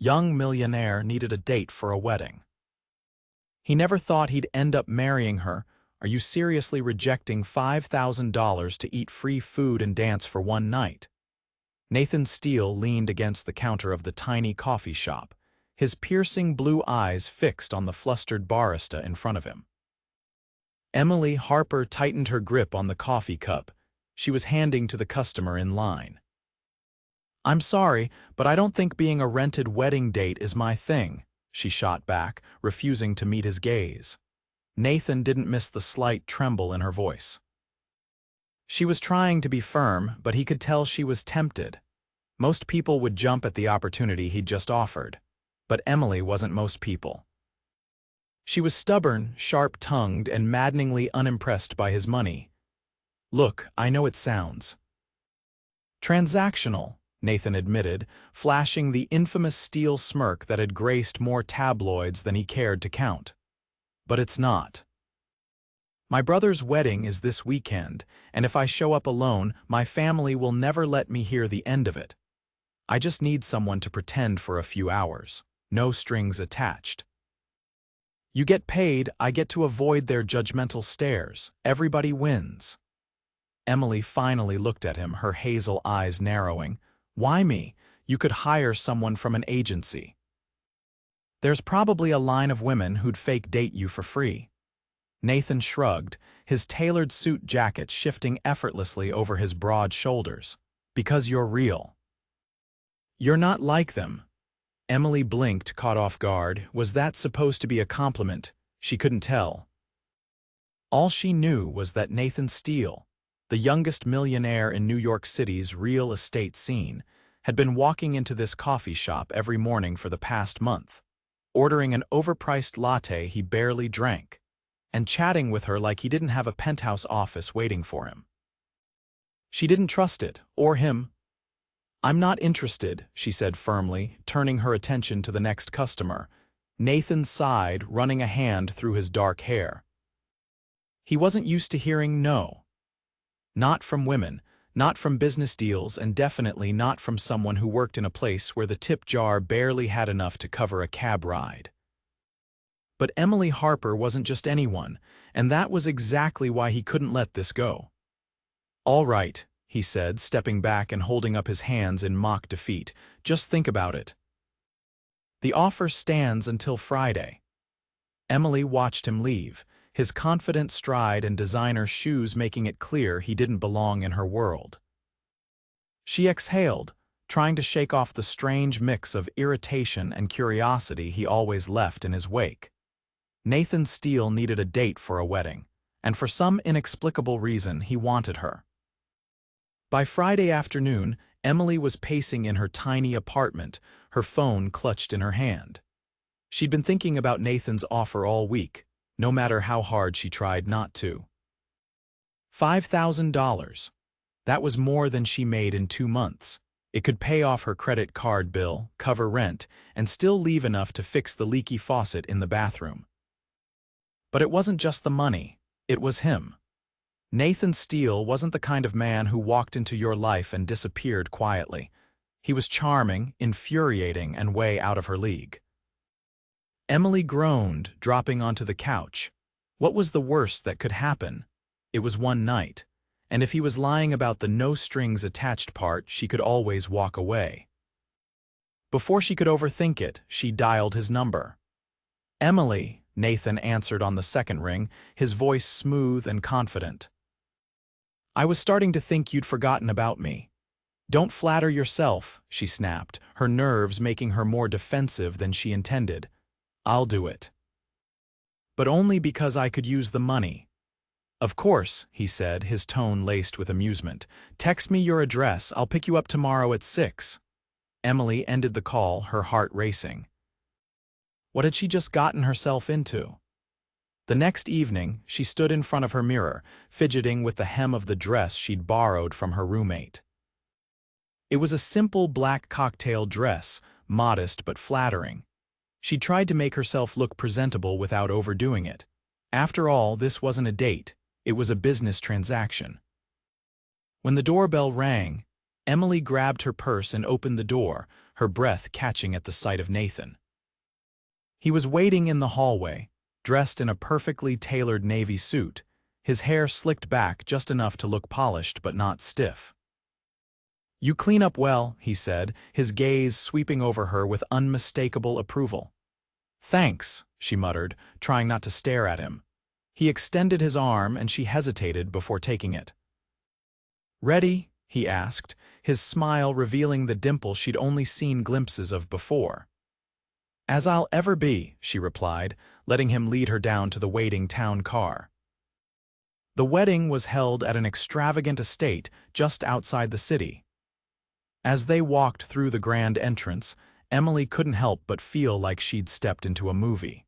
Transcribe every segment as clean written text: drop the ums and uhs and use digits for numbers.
Young millionaire needed a date for a wedding. He never thought he'd end up marrying her. Are you seriously rejecting $5,000 to eat free food and dance for one night? Nathan Steele leaned against the counter of the tiny coffee shop, his piercing blue eyes fixed on the flustered barista in front of him. Emily Harper tightened her grip on the coffee cup she was handing to the customer in line. "I'm sorry, but I don't think being a rented wedding date is my thing," she shot back, refusing to meet his gaze. Nathan didn't miss the slight tremble in her voice. She was trying to be firm, but he could tell she was tempted. Most people would jump at the opportunity he'd just offered, but Emily wasn't most people. She was stubborn, sharp-tongued, and maddeningly unimpressed by his money. "Look, I know it sounds transactional," Nathan admitted, flashing the infamous Steele smirk that had graced more tabloids than he cared to count. "But it's not. My brother's wedding is this weekend, and if I show up alone, my family will never let me hear the end of it. I just need someone to pretend for a few hours. No strings attached. You get paid, I get to avoid their judgmental stares. Everybody wins." Emily finally looked at him, her hazel eyes narrowing. "Why me? You could hire someone from an agency. There's probably a line of women who'd fake date you for free." Nathan shrugged, his tailored suit jacket shifting effortlessly over his broad shoulders. "Because you're real. You're not like them." Emily blinked, caught off guard. Was that supposed to be a compliment? She couldn't tell. All she knew was that Nathan Steele, the youngest millionaire in New York City's real estate scene, had been walking into this coffee shop every morning for the past month, ordering an overpriced latte he barely drank, and chatting with her like he didn't have a penthouse office waiting for him. She didn't trust it, or him. "I'm not interested," she said firmly, turning her attention to the next customer. Nathan sighed, running a hand through his dark hair. He wasn't used to hearing no. Not from women, not from business deals, and definitely not from someone who worked in a place where the tip jar barely had enough to cover a cab ride. But Emily Harper wasn't just anyone, and that was exactly why he couldn't let this go. "All right," he said, stepping back and holding up his hands in mock defeat. "Just think about it. The offer stands until Friday." Emily watched him leave, his confident stride and designer shoes making it clear he didn't belong in her world. She exhaled, trying to shake off the strange mix of irritation and curiosity he always left in his wake. Nathan Steele needed a date for a wedding, and for some inexplicable reason he wanted her. By Friday afternoon, Emily was pacing in her tiny apartment, her phone clutched in her hand. She'd been thinking about Nathan's offer all week, no matter how hard she tried not to. $5,000. That was more than she made in 2 months. It could pay off her credit card bill, cover rent, and still leave enough to fix the leaky faucet in the bathroom. But it wasn't just the money, it was him. Nathan Steele wasn't the kind of man who walked into your life and disappeared quietly. He was charming, infuriating, and way out of her league. Emily groaned, dropping onto the couch. What was the worst that could happen? It was one night, and if he was lying about the no-strings-attached part, she could always walk away. Before she could overthink it, she dialed his number. "Emily," Nathan answered on the second ring, his voice smooth and confident. "I was starting to think you'd forgotten about me." "Don't flatter yourself," she snapped, her nerves making her more defensive than she intended. "I'll do it. But only because I could use the money." "Of course," he said, his tone laced with amusement. "Text me your address, I'll pick you up tomorrow at 6. Emily ended the call, her heart racing. What had she just gotten herself into? The next evening, she stood in front of her mirror, fidgeting with the hem of the dress she'd borrowed from her roommate. It was a simple black cocktail dress, modest but flattering. She tried to make herself look presentable without overdoing it. After all, this wasn't a date, it was a business transaction. When the doorbell rang, Emily grabbed her purse and opened the door, her breath catching at the sight of Nathan. He was waiting in the hallway, dressed in a perfectly tailored navy suit, his hair slicked back just enough to look polished but not stiff. "You clean up well," he said, his gaze sweeping over her with unmistakable approval. "Thanks," she muttered, trying not to stare at him. He extended his arm and she hesitated before taking it. "Ready?" he asked, his smile revealing the dimple she'd only seen glimpses of before. "As I'll ever be," she replied, letting him lead her down to the waiting town car. The wedding was held at an extravagant estate just outside the city. As they walked through the grand entrance, Emily couldn't help but feel like she'd stepped into a movie.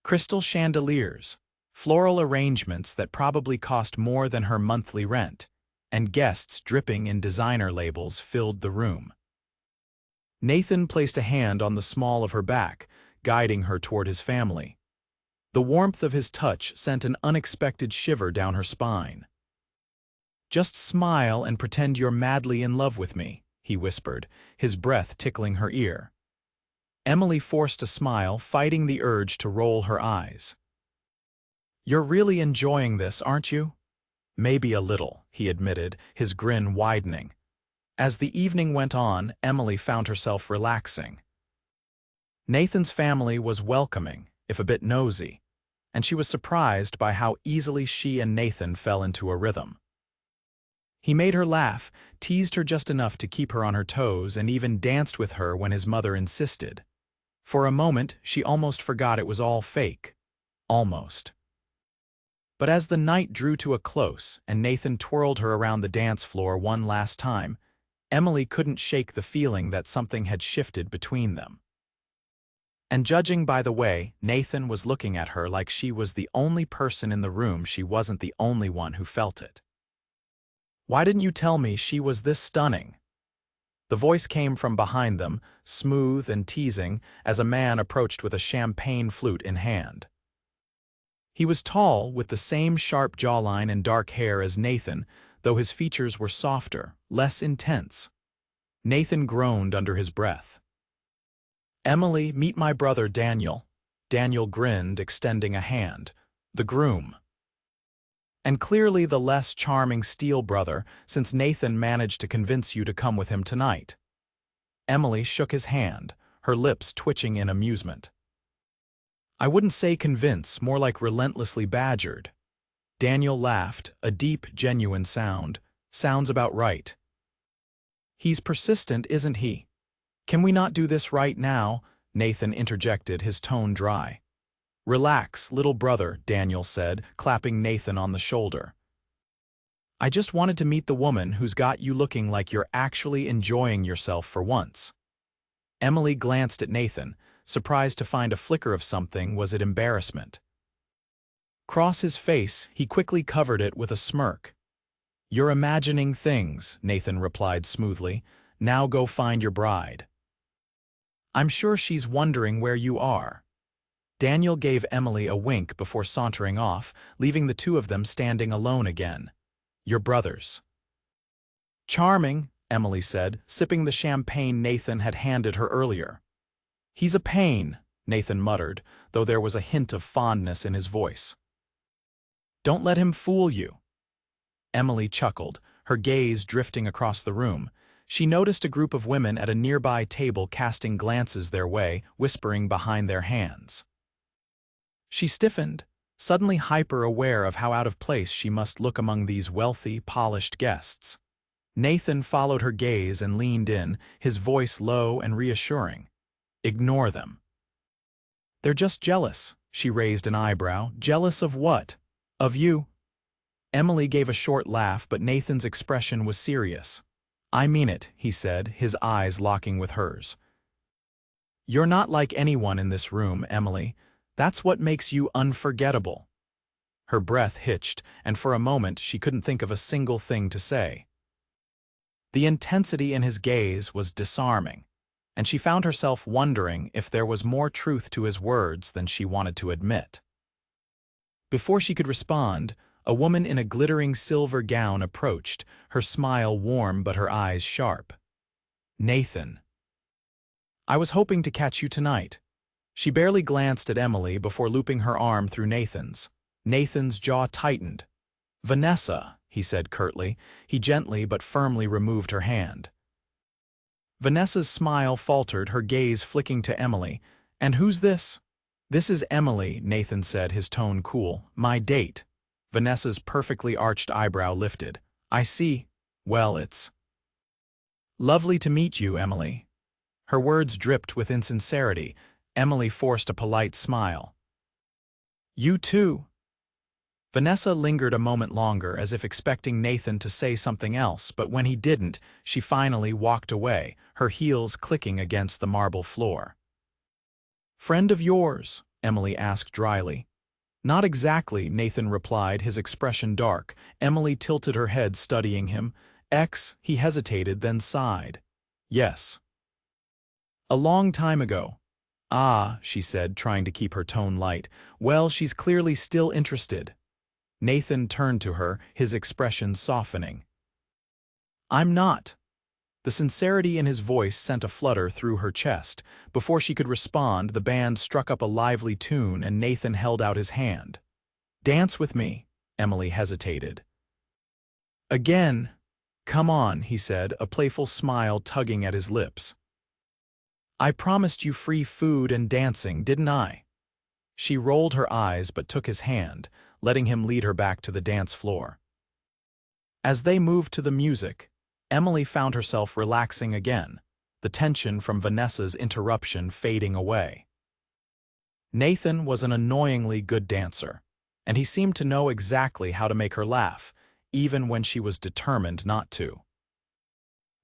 Crystal chandeliers, floral arrangements that probably cost more than her monthly rent, and guests dripping in designer labels filled the room. Nathan placed a hand on the small of her back, guiding her toward his family. The warmth of his touch sent an unexpected shiver down her spine. "Just smile and pretend you're madly in love with me," he whispered, his breath tickling her ear. Emily forced a smile, fighting the urge to roll her eyes. "You're really enjoying this, aren't you?" "Maybe a little," he admitted, his grin widening. As the evening went on, Emily found herself relaxing. Nathan's family was welcoming, if a bit nosy, and she was surprised by how easily she and Nathan fell into a rhythm. He made her laugh, teased her just enough to keep her on her toes, and even danced with her when his mother insisted. For a moment, she almost forgot it was all fake. Almost. But as the night drew to a close and Nathan twirled her around the dance floor one last time, Emily couldn't shake the feeling that something had shifted between them. And judging by the way Nathan was looking at her like she was the only person in the room, she wasn't the only one who felt it. "Why didn't you tell me she was this stunning?" The voice came from behind them, smooth and teasing, as a man approached with a champagne flute in hand. He was tall, with the same sharp jawline and dark hair as Nathan, though his features were softer, less intense. Nathan groaned under his breath. "Emily, meet my brother Daniel." Daniel grinned, extending a hand. "The groom." "And clearly the less charming Steele brother, since Nathan managed to convince you to come with him tonight." Emily shook his hand, her lips twitching in amusement. "I wouldn't say convince, more like relentlessly badgered." Daniel laughed, a deep, genuine sound. "Sounds about right." "He's persistent, isn't he?" "Can we not do this right now?" Nathan interjected, his tone dry. "Relax, little brother," Daniel said, clapping Nathan on the shoulder. "I just wanted to meet the woman who's got you looking like you're actually enjoying yourself for once." Emily glanced at Nathan, surprised to find a flicker of something. Was it embarrassment? Across his face, he quickly covered it with a smirk. "You're imagining things," Nathan replied smoothly. "Now go find your bride." "I'm sure she's wondering where you are." Daniel gave Emily a wink before sauntering off, leaving the two of them standing alone again. "Your brothers." "Charming," Emily said, sipping the champagne Nathan had handed her earlier. "He's a pain," Nathan muttered, though there was a hint of fondness in his voice. "Don't let him fool you." Emily chuckled, her gaze drifting across the room. She noticed a group of women at a nearby table casting glances their way, whispering behind their hands. She stiffened, suddenly hyper-aware of how out of place she must look among these wealthy, polished guests. Nathan followed her gaze and leaned in, his voice low and reassuring. "Ignore them." "They're just jealous," she raised an eyebrow. "Jealous of what?" "Of you." Emily gave a short laugh, but Nathan's expression was serious. "I mean it," he said, his eyes locking with hers. "You're not like anyone in this room, Emily. That's what makes you unforgettable." Her breath hitched, and for a moment she couldn't think of a single thing to say. The intensity in his gaze was disarming, and she found herself wondering if there was more truth to his words than she wanted to admit. Before she could respond, a woman in a glittering silver gown approached, her smile warm but her eyes sharp. "Nathan." I was hoping to catch you tonight. She barely glanced at Emily before looping her arm through Nathan's. Nathan's jaw tightened. Vanessa, he said curtly. He gently but firmly removed her hand. Vanessa's smile faltered, her gaze flicking to Emily. And who's this? This is Emily, Nathan said, his tone cool. My date. Vanessa's perfectly arched eyebrow lifted. I see. Well, it's lovely to meet you, Emily. Her words dripped with insincerity. Emily forced a polite smile. You too. Vanessa lingered a moment longer, as if expecting Nathan to say something else, but when he didn't, she finally walked away, her heels clicking against the marble floor. Friend of yours? Emily asked dryly. Not exactly, Nathan replied, his expression dark. Emily tilted her head, studying him. He hesitated, then sighed. Yes. A long time ago. Ah, she said, trying to keep her tone light. Well, she's clearly still interested. Nathan turned to her, his expression softening. I'm not. The sincerity in his voice sent a flutter through her chest. Before she could respond, the band struck up a lively tune and Nathan held out his hand. Dance with me, Emily hesitated. Again. Come on, he said, a playful smile tugging at his lips. I promised you free food and dancing, didn't I? She rolled her eyes but took his hand, letting him lead her back to the dance floor. As they moved to the music, Emily found herself relaxing again, the tension from Vanessa's interruption fading away. Nathan was an annoyingly good dancer, and he seemed to know exactly how to make her laugh, even when she was determined not to.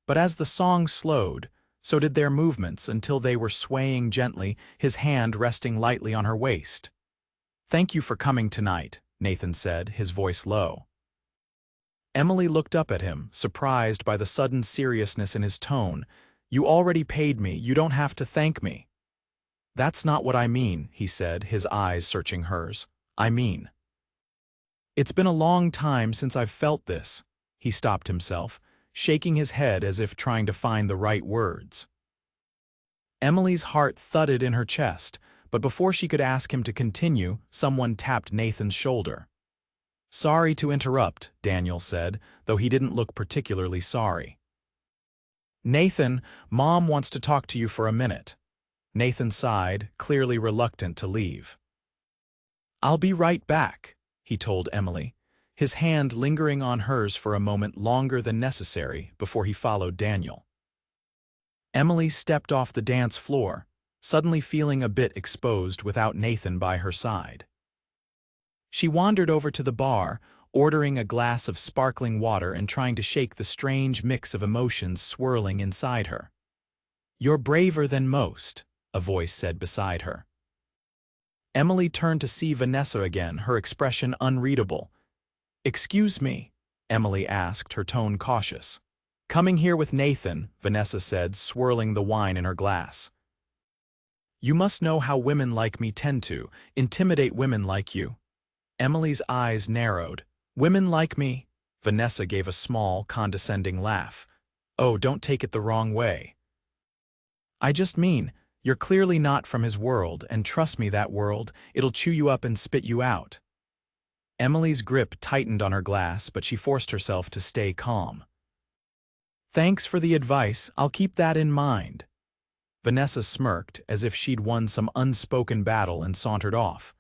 But as the song slowed, so did their movements until they were swaying gently, his hand resting lightly on her waist. Thank you for coming tonight, Nathan said, his voice low. Emily looked up at him, surprised by the sudden seriousness in his tone. You already paid me, you don't have to thank me. That's not what I mean, he said, his eyes searching hers. I mean, it's been a long time since I've felt this. He stopped himself, shaking his head as if trying to find the right words. Emily's heart thudded in her chest, but before she could ask him to continue, someone tapped Nathan's shoulder. Sorry to interrupt, Daniel said, though he didn't look particularly sorry. Nathan, Mom wants to talk to you for a minute. Nathan sighed, clearly reluctant to leave. I'll be right back, he told Emily, his hand lingering on hers for a moment longer than necessary before he followed Daniel. Emily stepped off the dance floor, suddenly feeling a bit exposed without Nathan by her side. She wandered over to the bar, ordering a glass of sparkling water and trying to shake the strange mix of emotions swirling inside her. You're braver than most, a voice said beside her. Emily turned to see Vanessa again, her expression unreadable. Excuse me, Emily asked, her tone cautious. Coming here with Nathan, Vanessa said, swirling the wine in her glass. You must know how women like me tend to intimidate women like you. Emily's eyes narrowed. Women like me? Vanessa gave a small, condescending laugh. Oh, don't take it the wrong way. I just mean, you're clearly not from his world, and trust me, that world, it'll chew you up and spit you out. Emily's grip tightened on her glass, but she forced herself to stay calm. Thanks for the advice, I'll keep that in mind. Vanessa smirked, as if she'd won some unspoken battle, and sauntered off.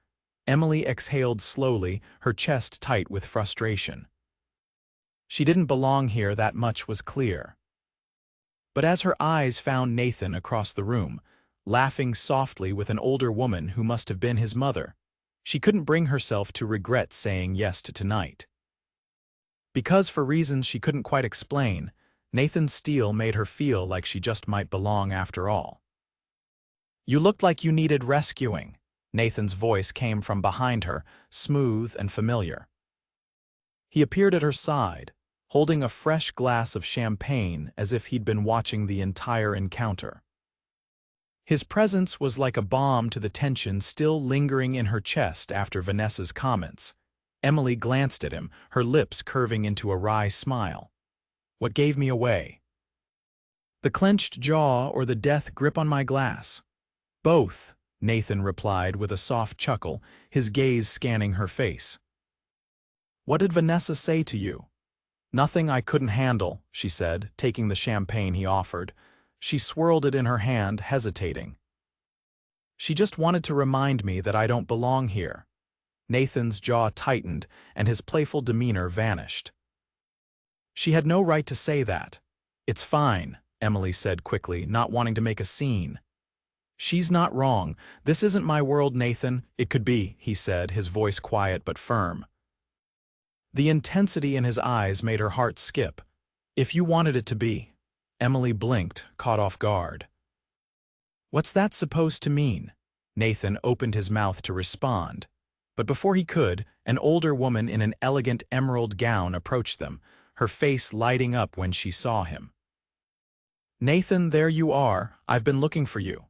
Emily exhaled slowly, her chest tight with frustration. She didn't belong here, that much was clear. But as her eyes found Nathan across the room, laughing softly with an older woman who must have been his mother, she couldn't bring herself to regret saying yes to tonight. Because for reasons she couldn't quite explain, Nathan Steele made her feel like she just might belong after all. You looked like you needed rescuing. Nathan's voice came from behind her, smooth and familiar. He appeared at her side, holding a fresh glass of champagne as if he'd been watching the entire encounter. His presence was like a balm to the tension still lingering in her chest after Vanessa's comments. Emily glanced at him, her lips curving into a wry smile. What gave me away? The clenched jaw or the death grip on my glass? Both, Nathan replied with a soft chuckle, his gaze scanning her face. What did Vanessa say to you? Nothing I couldn't handle, she said, taking the champagne he offered. She swirled it in her hand, hesitating. She just wanted to remind me that I don't belong here. Nathan's jaw tightened, and his playful demeanor vanished. She had no right to say that. It's fine, Emily said quickly, not wanting to make a scene. She's not wrong. This isn't my world, Nathan. It could be, he said, his voice quiet but firm. The intensity in his eyes made her heart skip. If you wanted it to be. Emily blinked, caught off guard. What's that supposed to mean? Nathan opened his mouth to respond. But before he could, an older woman in an elegant emerald gown approached them, her face lighting up when she saw him. Nathan, there you are. I've been looking for you.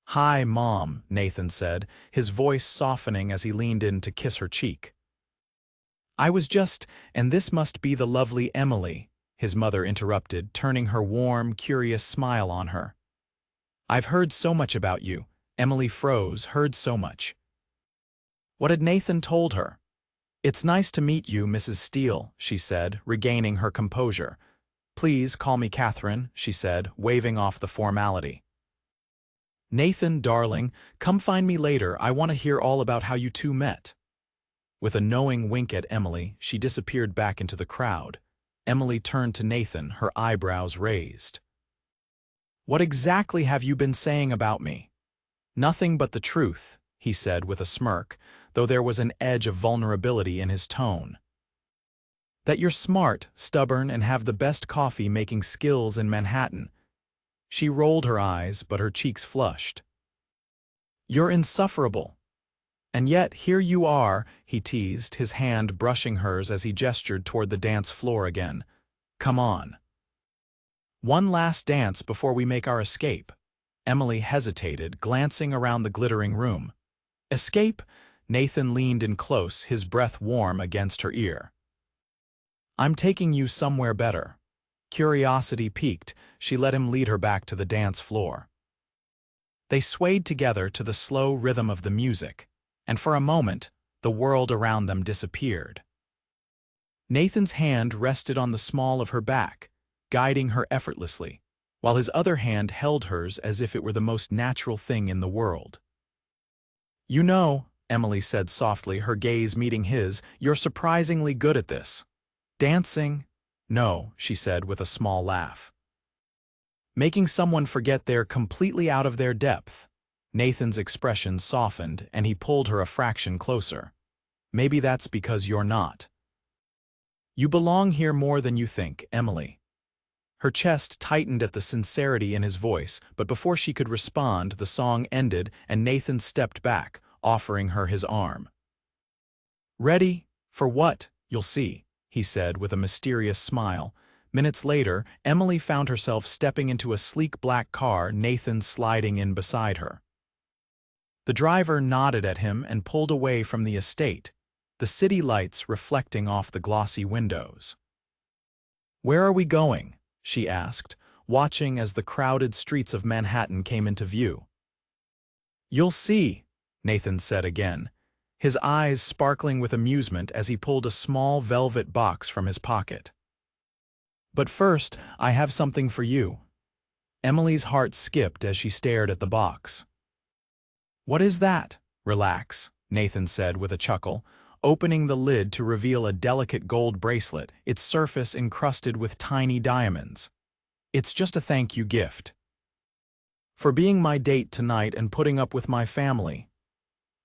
Hi, Mom, Nathan said, his voice softening as he leaned in to kiss her cheek. And this must be the lovely Emily, his mother interrupted, turning her warm, curious smile on her. I've heard so much about you. Emily froze, heard so much. What had Nathan told her? It's nice to meet you, Mrs. Steele, she said, regaining her composure. Please call me Catherine, she said, waving off the formality. Nathan, darling, come find me later. I want to hear all about how you two met. With a knowing wink at Emily, she disappeared back into the crowd. Emily turned to Nathan, her eyebrows raised. What exactly have you been saying about me? Nothing but the truth, he said with a smirk, though there was an edge of vulnerability in his tone. That you're smart, stubborn, and have the best coffee-making skills in Manhattan. She rolled her eyes, but her cheeks flushed. You're insufferable. And yet, here you are, he teased, his hand brushing hers as he gestured toward the dance floor again. Come on. One last dance before we make our escape. Emily hesitated, glancing around the glittering room. Escape? Nathan leaned in close, his breath warm against her ear. I'm taking you somewhere better. Curiosity piqued, she let him lead her back to the dance floor. They swayed together to the slow rhythm of the music, and for a moment, the world around them disappeared. Nathan's hand rested on the small of her back, guiding her effortlessly, while his other hand held hers as if it were the most natural thing in the world. You know, Emily said softly, her gaze meeting his, you're surprisingly good at this. Dancing? No, she said with a small laugh. Making someone forget they're completely out of their depth. Nathan's expression softened, and he pulled her a fraction closer. Maybe that's because you're not. You belong here more than you think, Emily. Her chest tightened at the sincerity in his voice, but before she could respond, the song ended and Nathan stepped back, offering her his arm. Ready? For what? You'll see, he said with a mysterious smile. Minutes later, Emily found herself stepping into a sleek black car, Nathan sliding in beside her. The driver nodded at him and pulled away from the estate, the city lights reflecting off the glossy windows. Where are we going? She asked, watching as the crowded streets of Manhattan came into view. You'll see, Nathan said again, his eyes sparkling with amusement as he pulled a small velvet box from his pocket. But first, I have something for you. Emily's heart skipped as she stared at the box. What is that? Relax, Nathan said with a chuckle, opening the lid to reveal a delicate gold bracelet, its surface encrusted with tiny diamonds. It's just a thank you gift. For being my date tonight and putting up with my family.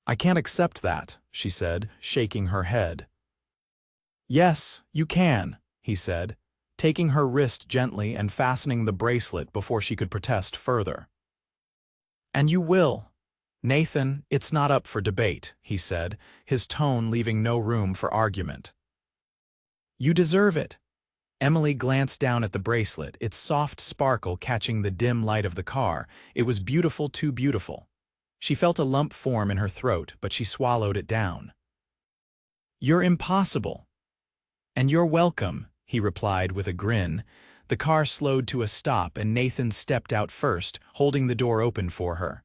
I can't accept that, she said, shaking her head. Yes, you can, he said, taking her wrist gently and fastening the bracelet before she could protest further. And you will. Nathan, it's not up for debate, he said, his tone leaving no room for argument. You deserve it. Emily glanced down at the bracelet, its soft sparkle catching the dim light of the car. It was beautiful, too beautiful. She felt a lump form in her throat, but she swallowed it down. You're impossible. And you're welcome, he replied with a grin. The car slowed to a stop and Nathan stepped out first, holding the door open for her.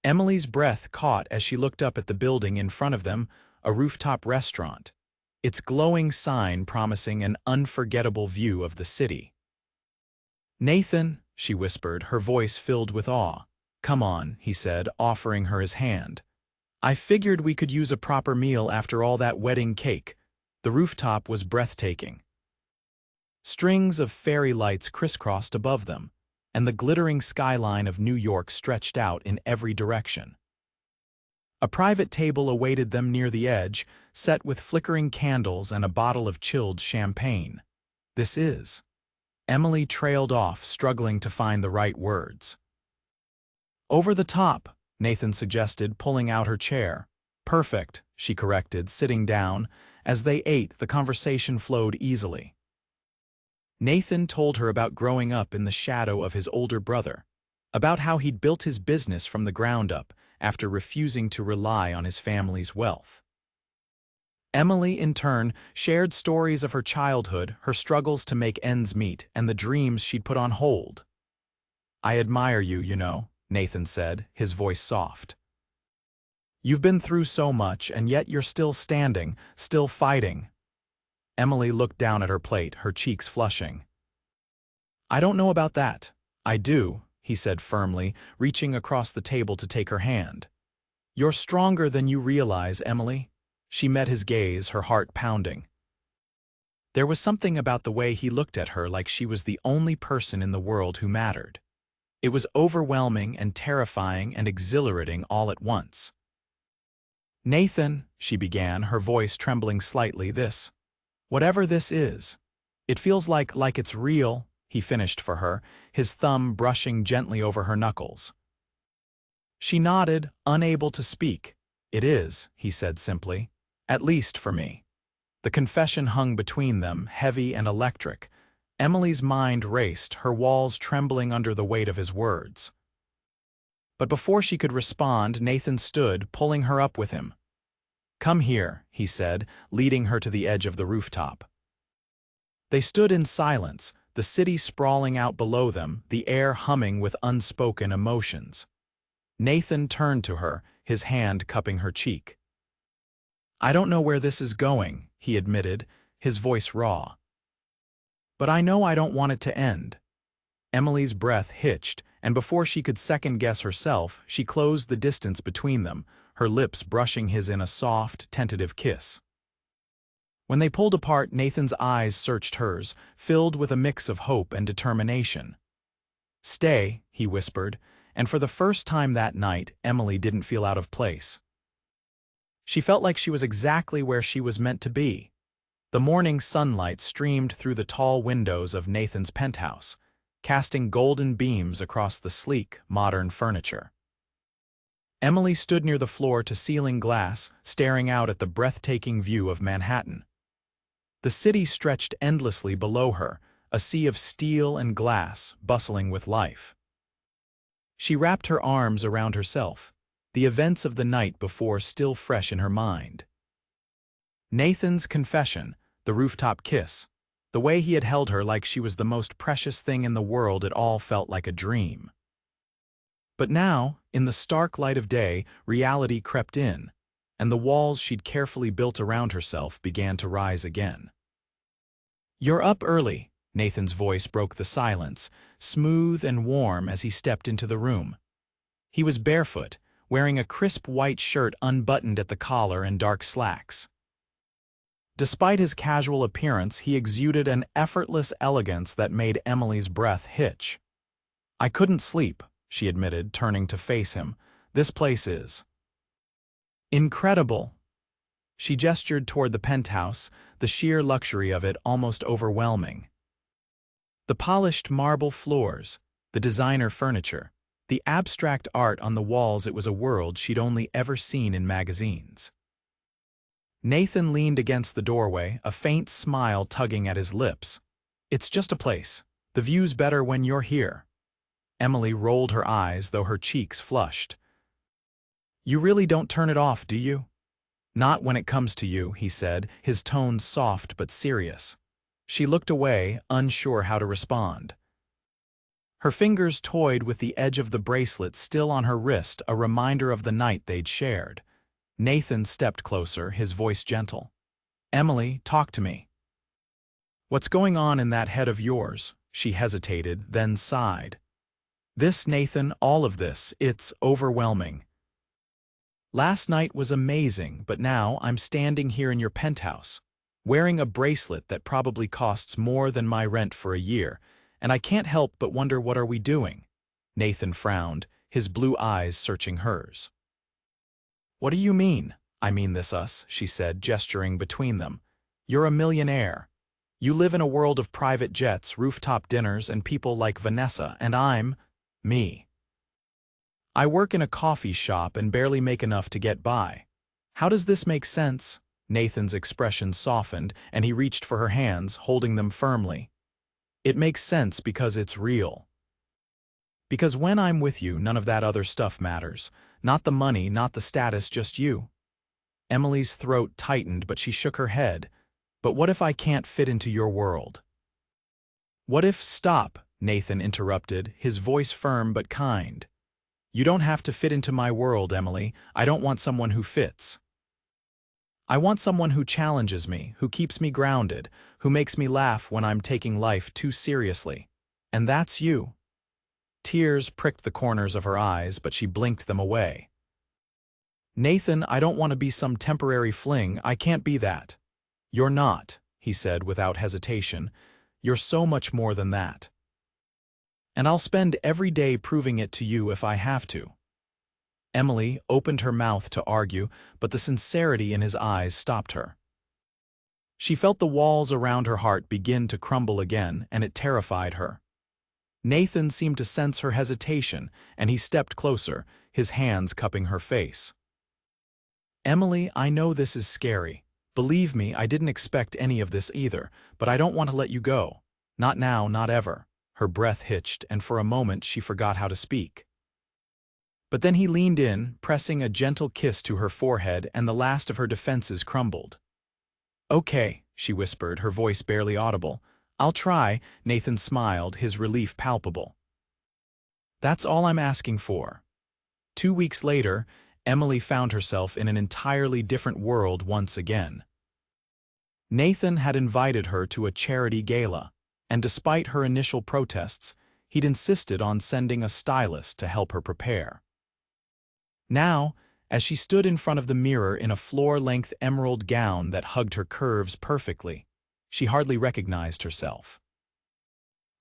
Emily's breath caught as she looked up at the building in front of them, a rooftop restaurant, its glowing sign promising an unforgettable view of the city. "Nathan," she whispered, her voice filled with awe. "Come on," he said, offering her his hand. "I figured we could use a proper meal after all that wedding cake." The rooftop was breathtaking. Strings of fairy lights crisscrossed above them, and the glittering skyline of New York stretched out in every direction. A private table awaited them near the edge, set with flickering candles and a bottle of chilled champagne. "This is..." Emily trailed off, struggling to find the right words. "Over the top," Nathan suggested, pulling out her chair. "Perfect," she corrected, sitting down. As they ate, the conversation flowed easily. Nathan told her about growing up in the shadow of his older brother, about how he'd built his business from the ground up after refusing to rely on his family's wealth. Emily, in turn, shared stories of her childhood, her struggles to make ends meet, and the dreams she'd put on hold. "I admire you, you know," Nathan said, his voice soft. "You've been through so much, and yet you're still standing, still fighting." Emily looked down at her plate, her cheeks flushing. "I don't know about that." "I do," he said firmly, reaching across the table to take her hand. "You're stronger than you realize, Emily." She met his gaze, her heart pounding. There was something about the way he looked at her, like she was the only person in the world who mattered. It was overwhelming and terrifying and exhilarating all at once. "Nathan," she began, her voice trembling slightly, whatever this is, it feels like it's real," he finished for her, his thumb brushing gently over her knuckles. She nodded, unable to speak. "It is," he said simply. "At least for me." The confession hung between them, heavy and electric. Emily's mind raced, her walls trembling under the weight of his words. But before she could respond, Nathan stood, pulling her up with him. "Come here," he said, leading her to the edge of the rooftop. They stood in silence, the city sprawling out below them, the air humming with unspoken emotions. Nathan turned to her, his hand cupping her cheek. "I don't know where this is going," he admitted, his voice raw. "But I know I don't want it to end." Emily's breath hitched, and before she could second-guess herself, she closed the distance between them, her lips brushing his in a soft, tentative kiss. When they pulled apart, Nathan's eyes searched hers, filled with a mix of hope and determination. "Stay," he whispered, and for the first time that night, Emily didn't feel out of place. She felt like she was exactly where she was meant to be. The morning sunlight streamed through the tall windows of Nathan's penthouse, casting golden beams across the sleek, modern furniture. Emily stood near the floor-to-ceiling glass, staring out at the breathtaking view of Manhattan. The city stretched endlessly below her, a sea of steel and glass, bustling with life. She wrapped her arms around herself, the events of the night before still fresh in her mind. Nathan's confession, the rooftop kiss, the way he had held her like she was the most precious thing in the world, it all felt like a dream. But now, in the stark light of day, reality crept in, and the walls she'd carefully built around herself began to rise again. "You're up early," Nathan's voice broke the silence, smooth and warm as he stepped into the room. He was barefoot, wearing a crisp white shirt unbuttoned at the collar and dark slacks. Despite his casual appearance, he exuded an effortless elegance that made Emily's breath hitch. "I couldn't sleep," she admitted, turning to face him. "This place is incredible." She gestured toward the penthouse, the sheer luxury of it almost overwhelming. The polished marble floors, the designer furniture, the abstract art on the walls, it was a world she'd only ever seen in magazines. Nathan leaned against the doorway, a faint smile tugging at his lips. "It's just a place. The view's better when you're here." Emily rolled her eyes, though her cheeks flushed. "You really don't turn it off, do you?" "Not when it comes to you," he said, his tone soft but serious. She looked away, unsure how to respond. Her fingers toyed with the edge of the bracelet still on her wrist, a reminder of the night they'd shared. Nathan stepped closer, his voice gentle. "Emily, talk to me. What's going on in that head of yours?" She hesitated, then sighed. "This, Nathan, all of this, it's overwhelming. Last night was amazing, but now I'm standing here in your penthouse, wearing a bracelet that probably costs more than my rent for a year, and I can't help but wonder, what are we doing?" Nathan frowned, his blue eyes searching hers. "What do you mean?" "I mean this, us," she said, gesturing between them. "You're a millionaire. You live in a world of private jets, rooftop dinners, and people like Vanessa, and I'm me. I work in a coffee shop and barely make enough to get by. How does this make sense?" Nathan's expression softened, and he reached for her hands, holding them firmly. "It makes sense because it's real. Because when I'm with you, none of that other stuff matters. Not the money, not the status, just you." Emily's throat tightened, but she shook her head. "But what if I can't fit into your world?" "What if—" "Stop," Nathan interrupted, his voice firm but kind. "You don't have to fit into my world, Emily. I don't want someone who fits. I want someone who challenges me, who keeps me grounded, who makes me laugh when I'm taking life too seriously. And that's you." Tears pricked the corners of her eyes, but she blinked them away. "Nathan, I don't want to be some temporary fling. I can't be that." "You're not," he said without hesitation. "You're so much more than that. And I'll spend every day proving it to you if I have to." Emily opened her mouth to argue, but the sincerity in his eyes stopped her. She felt the walls around her heart begin to crumble again, and it terrified her. Nathan seemed to sense her hesitation, and he stepped closer, his hands cupping her face. "Emily, I know this is scary. Believe me, I didn't expect any of this either, but I don't want to let you go. Not now, not ever." Her breath hitched, and for a moment she forgot how to speak. But then he leaned in, pressing a gentle kiss to her forehead, and the last of her defenses crumbled. "Okay," she whispered, her voice barely audible. "I'll try." Nathan smiled, his relief palpable. "That's all I'm asking for." 2 weeks later, Emily found herself in an entirely different world once again. Nathan had invited her to a charity gala, and despite her initial protests, he'd insisted on sending a stylist to help her prepare. Now, as she stood in front of the mirror in a floor-length emerald gown that hugged her curves perfectly, she hardly recognized herself.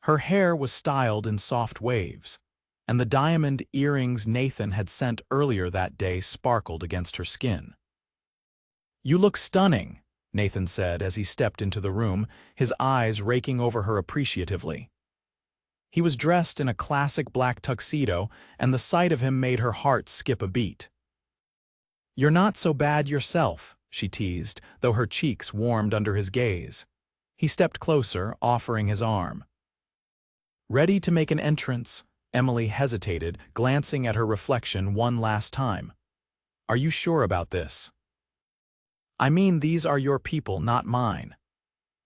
Her hair was styled in soft waves, and the diamond earrings Nathan had sent earlier that day sparkled against her skin. "You look stunning," Nathan said as he stepped into the room, his eyes raking over her appreciatively. He was dressed in a classic black tuxedo, and the sight of him made her heart skip a beat. "You're not so bad yourself," she teased, though her cheeks warmed under his gaze. He stepped closer, offering his arm. Ready to make an entrance, Emily hesitated, glancing at her reflection one last time. "Are you sure about this?" "I mean, these are your people, not mine."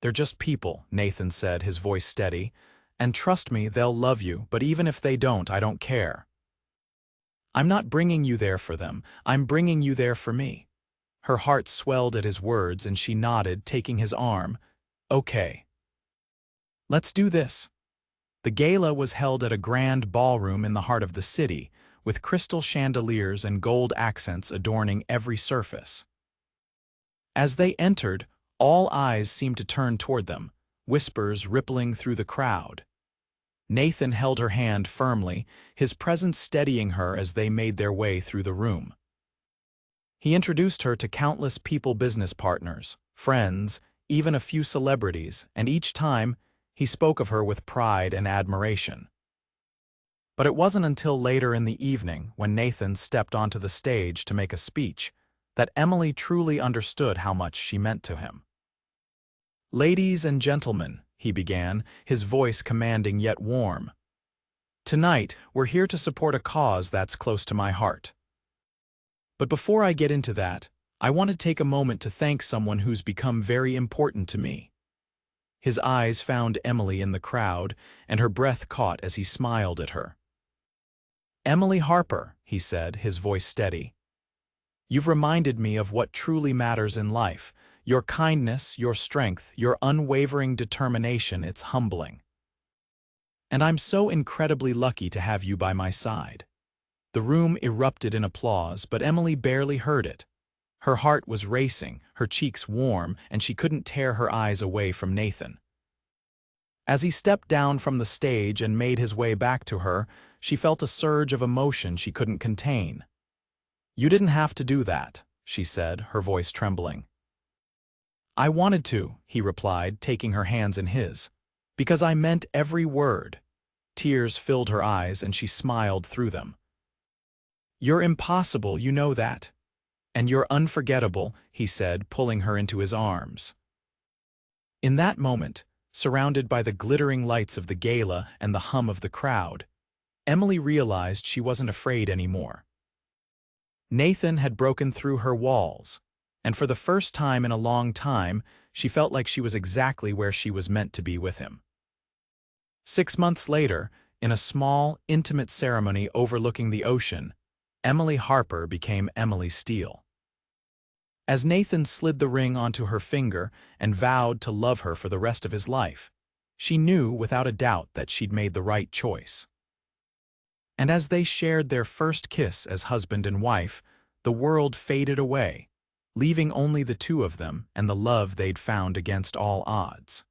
"They're just people," Nathan said, his voice steady. "And trust me, they'll love you, but even if they don't, I don't care. I'm not bringing you there for them, I'm bringing you there for me." Her heart swelled at his words, and she nodded, taking his arm. "Okay. Let's do this." The gala was held at a grand ballroom in the heart of the city, with crystal chandeliers and gold accents adorning every surface. As they entered, all eyes seemed to turn toward them, whispers rippling through the crowd. Nathan held her hand firmly, his presence steadying her as they made their way through the room. He introduced her to countless people, business partners, friends, even a few celebrities, and each time, he spoke of her with pride and admiration. But it wasn't until later in the evening, when Nathan stepped onto the stage to make a speech, that Emily truly understood how much she meant to him. "Ladies and gentlemen," he began, his voice commanding yet warm. "Tonight, we're here to support a cause that's close to my heart. But before I get into that, I want to take a moment to thank someone who's become very important to me. His eyes found Emily in the crowd, and her breath caught as he smiled at her. "Emily Harper," he said, his voice steady. "You've reminded me of what truly matters in life. Your kindness, your strength, your unwavering determination, it's humbling. And I'm so incredibly lucky to have you by my side." The room erupted in applause, but Emily barely heard it. Her heart was racing, her cheeks warm, and she couldn't tear her eyes away from Nathan. As he stepped down from the stage and made his way back to her, she felt a surge of emotion she couldn't contain. "You didn't have to do that," she said, her voice trembling. "I wanted to," he replied, taking her hands in his, "because I meant every word." Tears filled her eyes, and she smiled through them. "You're impossible, you know that. And you're unforgettable," he said, pulling her into his arms. In that moment, surrounded by the glittering lights of the gala and the hum of the crowd, Emily realized she wasn't afraid anymore. Nathan had broken through her walls, and for the first time in a long time, she felt like she was exactly where she was meant to be with him. 6 months later, in a small, intimate ceremony overlooking the ocean, Emily Harper became Emily Steele. As Nathan slid the ring onto her finger and vowed to love her for the rest of his life, she knew without a doubt that she'd made the right choice. And as they shared their first kiss as husband and wife, the world faded away, leaving only the two of them and the love they'd found against all odds.